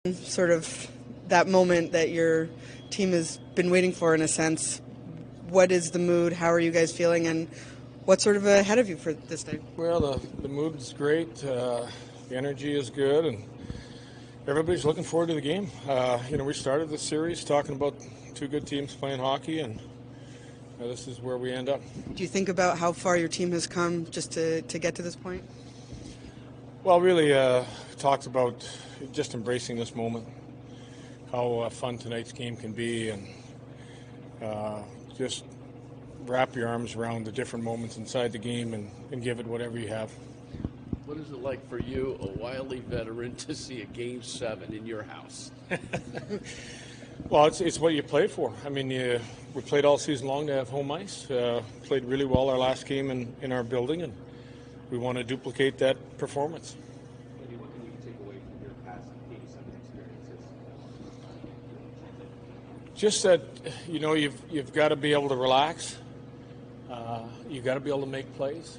Sort of that moment that your team has been waiting for, in a sense. What is the mood? How are you guys feeling? And what's sort of ahead of you for this day? Well, the mood is great. The energy is good, and everybody's looking forward to the game. We started the series talking about two good teams playing hockey, and this is where we end up. Do you think about how far your team has come just to get to this point? Well, really talked about just embracing this moment, how fun tonight's game can be, and just wrap your arms around the different moments inside the game and give it whatever you have. What is it like for you, a wily veteran, to see a Game 7 in your house? Well, it's what you play for. I mean, we played all season long to have home ice. Played really well our last game in our building, and we want to duplicate that performance. Maybe what can you take away from your past Game 7 experiences? Just that, you've got to be able to relax. You've got to be able to make plays.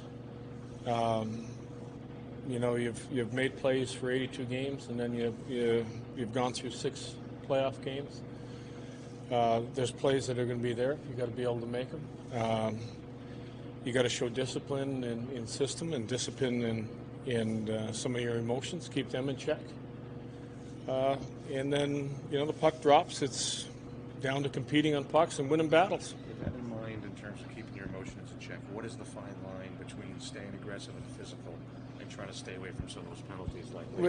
You've made plays for 82 games, and then you've gone through 6 playoff games. There's plays that are going to be there. You've got to be able to make them. You got to show discipline in system and discipline in some of your emotions. Keep them in check. And then, the puck drops. It's down to competing on pucks and winning battles. With that in mind, in terms of keeping your emotions in check, what is the fine line between staying aggressive and physical and trying to stay away from some of those penalties?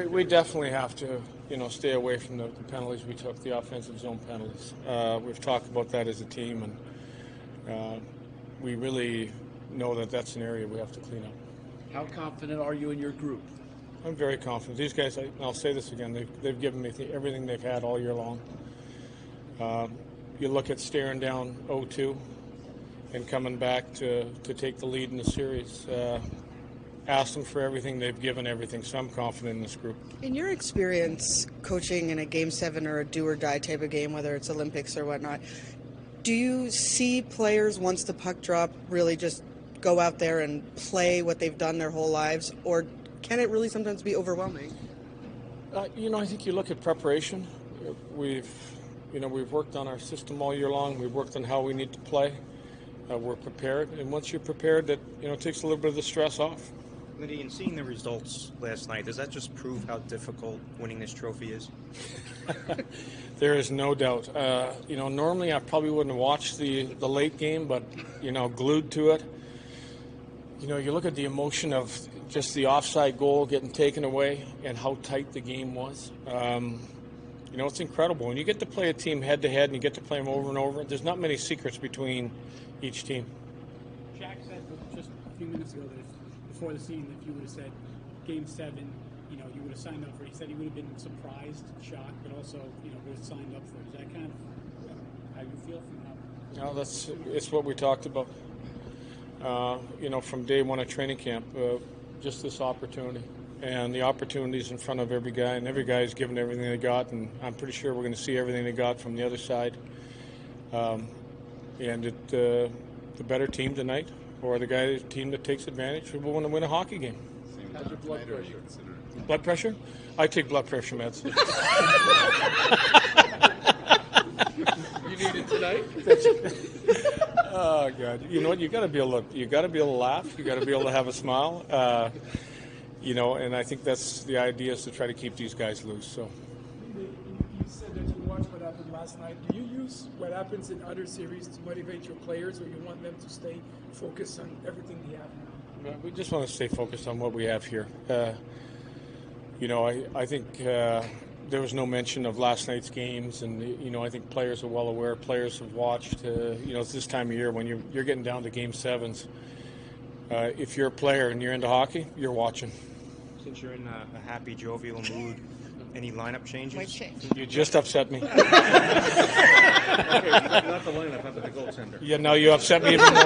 We definitely have to, stay away from the penalties we took, the offensive zone penalties. We've talked about that as a team, and we really know that that's an area we have to clean up. How confident are you in your group? I'm very confident. These guys, I'll say this again, they've given me everything they've had all year long. You look at staring down 0-2 and coming back to take the lead in the series. Ask them for everything, they've given everything, so I'm confident in this group. In your experience coaching in a Game 7 or a do-or-die type of game, whether it's Olympics or whatnot, do you see players, once the puck drop, really just go out there and play what they've done their whole lives, or can it really sometimes be overwhelming? I think you look at preparation. We've worked on our system all year long. We've worked on how we need to play. We're prepared, and once you're prepared, it takes a little bit of the stress off. Lindy, in seeing the results last night, does that just prove how difficult winning this trophy is? There is no doubt. Normally I probably wouldn't have watched the late game, but, glued to it. You look at the emotion of just the offside goal getting taken away and how tight the game was. It's incredible. When you get to play a team head-to-head and you get to play them over and over, there's not many secrets between each team. Jack said just a few minutes ago that before the season, if you would have said Game 7, you would have signed up for it. He said he would have been surprised, shocked, but also, would have signed up for it. Is that kind of how you feel from that? No, it's what we talked about. From day one of training camp, just this opportunity. And the opportunities in front of every guy, and every guy is given everything they got, and I'm pretty sure we're going to see everything they got from the other side. The better team tonight, or the team that takes advantage, will want to win a hockey game. How's your blood pressure? Blood pressure? I take blood pressure meds. You need it tonight? Oh God! You know what? You got to be able to laugh. You got to be able to have a smile. And I think that's the idea, is to try to keep these guys loose. So. You said that you watched what happened last night. Do you use what happens in other series to motivate your players, or you want them to stay focused on everything they have now? We just want to stay focused on what we have here. I think there was no mention of last night's games, and I think players are well aware. Players have watched. It's this time of year when you're getting down to Game 7s. If you're a player and you're into hockey, you're watching. Since you're in a happy, jovial mood, any lineup changes? Might change. You just upset me. Okay, not the lineup, but the goaltender. Yeah, now you upset me even more.